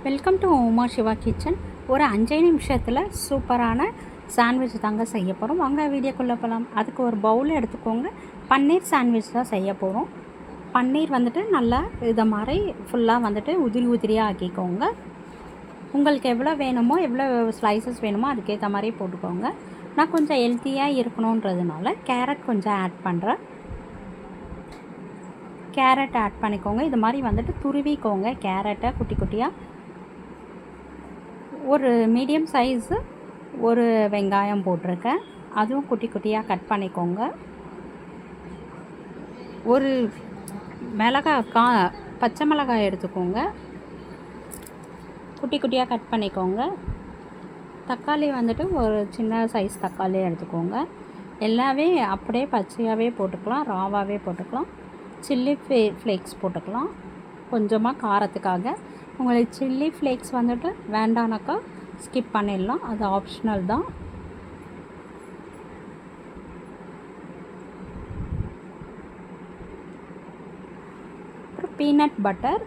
Welcome to Uma Siva kitchen. ஒரு 5 நிமிஷத்தில் சூப்பரான சாண்ட்விச் தாங்க செய்ய போகிறோம். வாங்க வீடியோக்குள்ளே போகலாம். அதுக்கு ஒரு பவுல் எடுத்துக்கோங்க. பன்னீர் சாண்ட்விச் தான் செய்ய போகிறோம். பன்னீர் வந்துட்டு நல்லா இதை மாதிரி ஃபுல்லாக வந்துட்டு உதிரியாக ஆக்கிக்கோங்க. உங்களுக்கு எவ்வளோ வேணுமோ, எவ்வளோ ஸ்லைசஸ் வேணுமோ அதுக்கேற்ற மாதிரி போட்டுக்கோங்க. நான் கொஞ்சம் ஹெல்த்தியாக இருக்கணுன்றதுனால கேரட் கொஞ்சம் ஆட் பண்ணுறேன். கேரட் ஆட் பண்ணிக்கோங்க. இது மாதிரி வந்துட்டு துருவிக்கோங்க. கேரட்டை குட்டி குட்டியாக ஒரு மீடியம் சைஸு ஒரு வெங்காயம் போட்டிருக்கேன், அதுவும் குட்டி குட்டியாக கட் பண்ணிக்கோங்க. ஒரு பச்சை மிளகாய் எடுத்துக்கோங்க, குட்டி குட்டியாக கட் பண்ணிக்கோங்க. தக்காளி வந்துட்டு ஒரு சின்ன சைஸ் தக்காளி எடுத்துக்கோங்க. எல்லாமே அப்படியே பச்சையாகவே போட்டுக்கலாம், ராவாகவே போட்டுக்கலாம். சில்லி ஃப்ளேக்ஸ் போட்டுக்கலாம் கொஞ்சமாக காரத்துக்காக. உங்களுக்கு சில்லி ஃப்ளேக்ஸ் வந்துட்டு வேண்டானாக்கா ஸ்கிப் பண்ணிடலாம், அது ஆப்ஷனல் தான். அப்புறம் பீனட் பட்டர்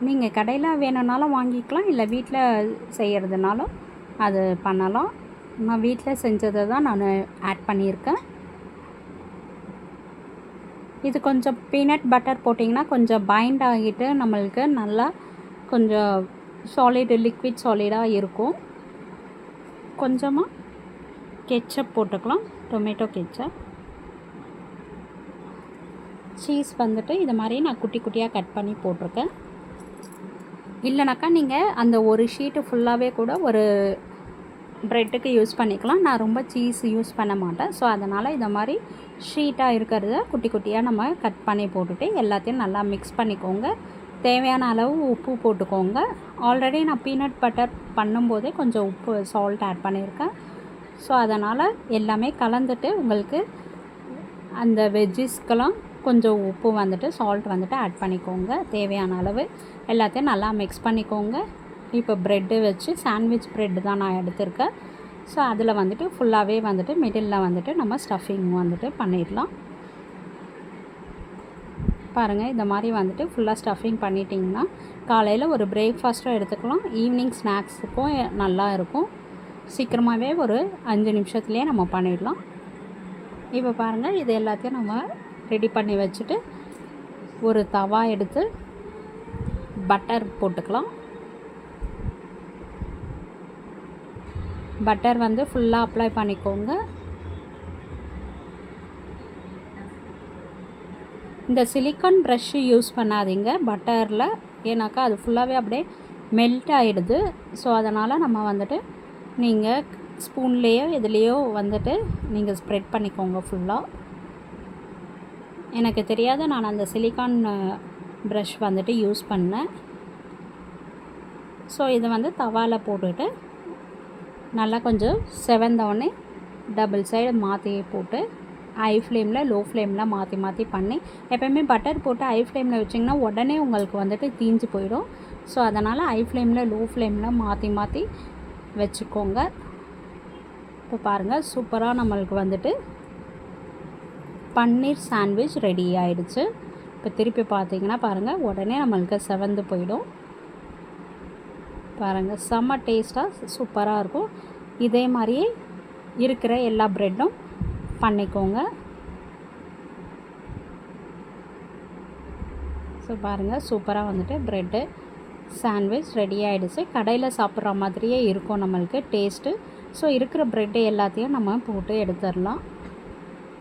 நீங்கள் கடையில் வேணும்னாலும் வாங்கிக்கலாம், இல்லை வீட்டில் செய்கிறதுனாலும் அது பண்ணலாம். நான் வீட்டில் செஞ்சதை தான் நான் ஆட் பண்ணியிருக்கேன். இது கொஞ்சம் பீனட் பட்டர் போட்டிங்கன்னா கொஞ்சம் பைண்ட் ஆகிட்டு நம்மளுக்கு நல்லா கொஞ்சம் லிக்விட் சாலிடாக இருக்கும். கொஞ்சமாக கெச்சப் போட்டுக்கலாம், டொமேட்டோ கெச்சப். சீஸ் வந்துட்டு இது மாதிரி நான் குட்டி குட்டியாக கட் பண்ணி போட்டிருக்கேன். இல்லைனாக்கா நீங்கள் அந்த ஒரு ஷீட்டு ஃபுல்லாகவே கூட ஒரு ப்ரெட்டுக்கு யூஸ் பண்ணிக்கலாம். நான் ரொம்ப சீஸ் யூஸ் பண்ண மாட்டேன், ஸோ அதனால் இந்த மாதிரி ஷீட்டாக இருக்கிறத குட்டி குட்டியாக நம்ம கட் பண்ணி போட்டுட்டு எல்லாத்தையும் நல்லா மிக்ஸ் பண்ணிக்கோங்க. தேவையான அளவு உப்பு போட்டுக்கோங்க. ஆல்ரெடி நான் பீனட் பட்டர் பண்ணும்போதே கொஞ்சம் சால்ட் ஆட் பண்ணியிருக்கேன். ஸோ அதனால் எல்லாமே கலந்துட்டு உங்களுக்கு அந்த வெஜ்ஜிஸ்க்கெல்லாம் கொஞ்சம் உப்பு வந்துட்டு சால்ட் வந்துட்டு ஆட் பண்ணிக்கோங்க. தேவையான அளவு எல்லாத்தையும் நல்லா மிக்ஸ் பண்ணிக்கோங்க. இப்போ ப்ரெட்டு வச்சு சாண்ட்விச் ப்ரெட்டு தான் நான் எடுத்திருக்கேன். ஸோ அதில் வந்துட்டு ஃபுல்லாகவே வந்துட்டு மிடில் வந்துட்டு நம்ம ஸ்டஃபிங் வந்துட்டு பண்ணிடலாம். பாருங்கள், இந்த மாதிரி வந்துட்டு ஃபுல்லாக ஸ்டஃபிங் பண்ணிட்டிங்கன்னா காலையில் ஒரு பிரேக்ஃபாஸ்ட்டும் எடுத்துக்கலாம், ஈவினிங் ஸ்நாக்ஸுக்கும் நல்லா இருக்கும். சீக்கிரமாகவே ஒரு 5 நிமிஷத்துலேயே நம்ம பண்ணிடலாம். இப்போ பாருங்கள், இது எல்லாத்தையும் நம்ம ரெடி பண்ணி வச்சுட்டு ஒரு தவா எடுத்து பட்டர் போட்டுக்கலாம். பட்டர் வந்து ஃபுல்லாக அப்ளை பண்ணிக்கோங்க. இந்த சிலிக்கான் ப்ரஷ்ஷு யூஸ் பண்ணாதீங்க பட்டரில், ஏன்னாக்கா அது ஃபுல்லாகவே அப்படியே மெல்ட் ஆகிடுது. ஸோ அதனால் நம்ம வந்துட்டு நீங்கள் ஸ்பூன்லேயோ எதுலேயோ வந்துட்டு நீங்கள் ஸ்ப்ரெட் பண்ணிக்கோங்க ஃபுல்லாக. எனக்கு தெரியாத நான் அந்த சிலிக்கான் ப்ரஷ் வந்துட்டு யூஸ் பண்ணேன். ஸோ இதை வந்து தவாவில் போட்டுட்டு நல்லா கொஞ்சம் செவந்தோடனே டபுள் சைடு மாற்றி போட்டு ஹை ஃப்ளேமில் லோ ஃப்ளேமில் மாற்றி பண்ணி, எப்போயுமே பட்டர் போட்டு ஹை ஃப்ளேமில் வச்சிங்கன்னா உடனே உங்களுக்கு வந்துட்டு தீஞ்சு போயிடும். ஸோ அதனால் ஹை ஃப்ளேமில் லோ ஃப்ளேமில் மாற்றி வச்சுக்கோங்க. இப்போ பாருங்கள், சூப்பராக நம்மளுக்கு வந்துட்டு பன்னீர் சாண்ட்விச் ரெடி ஆகிடுச்சு. இப்போ திருப்பி பார்த்தீங்கன்னா பாருங்கள், உடனே நம்மளுக்கு செவந்து போயிடும். பாருங்கள், செம்ம டேஸ்ட்டாக சூப்பராக இருக்கும். இதே மாதிரியே இருக்கிற எல்லா ப்ரெட்டும் பண்ணிக்கோங்க. ஸோ பாருங்கள், சூப்பராக வந்துட்டு ப்ரெட்டு சாண்ட்விச் ரெடி ஆகிடுச்சு. கடையில் சாப்பிட்ற மாதிரியே இருக்கும் நம்மளுக்கு டேஸ்ட்டு. ஸோ இருக்கிற ப்ரெட்டு எல்லாத்தையும் நம்ம போட்டு எடுத்துடலாம்.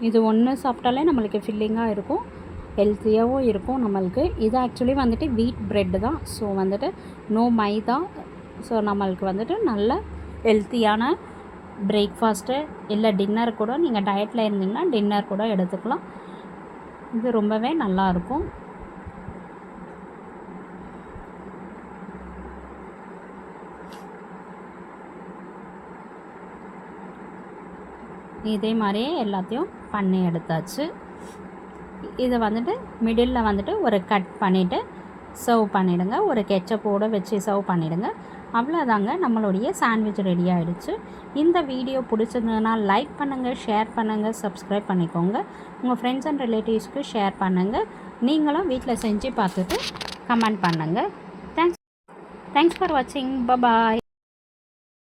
இது ஒன்று சாப்பிட்டாலே நம்மளுக்கு ஃபில்லிங்காக இருக்கும், ஹெல்த்தியாகவும் இருக்கும் நம்மளுக்கு. இது ஆக்சுவலி வந்துட்டு வீட் ப்ரெட்டு தான், ஸோ வந்துட்டு நோ மைதா. ஸோ நம்மளுக்கு வந்துட்டு நல்ல ஹெல்த்தியான பிரேக்ஃபாஸ்ட்டு இல்லை டின்னர் கூட, நீங்கள் டயட்டில் இருந்தீங்கன்னா டின்னர் கூட எடுத்துக்கலாம். இது ரொம்பவே நல்லாயிருக்கும். இதே மாதிரியே எல்லாத்தையும் பண்ணி எடுத்தாச்சு. இதை வந்துட்டு மிடில் வந்துட்டு ஒரு கட் பண்ணிவிட்டு சர்வ் பண்ணிவிடுங்க. ஒரு கெச்சப்போடு வச்சு சர்வ் பண்ணிவிடுங்க. அவ்வளோதாங்க, நம்மளுடைய சாண்ட்விச் ரெடி ஆகிடுச்சு. இந்த வீடியோ பிடிச்சிருந்ததுன்னா லைக் பண்ணுங்கள், ஷேர் பண்ணுங்கள், சப்ஸ்கிரைப் பண்ணிக்கோங்க. உங்கள் ஃப்ரெண்ட்ஸ் அண்ட் ரிலேட்டிவ்ஸ்க்கு ஷேர் பண்ணுங்கள். நீங்களும் வீட்டில் செஞ்சு பார்த்துட்டு கமெண்ட் பண்ணுங்கள். தேங்க்ஸ். தேங்க்ஸ் ஃபார் வாட்சிங். பாய்.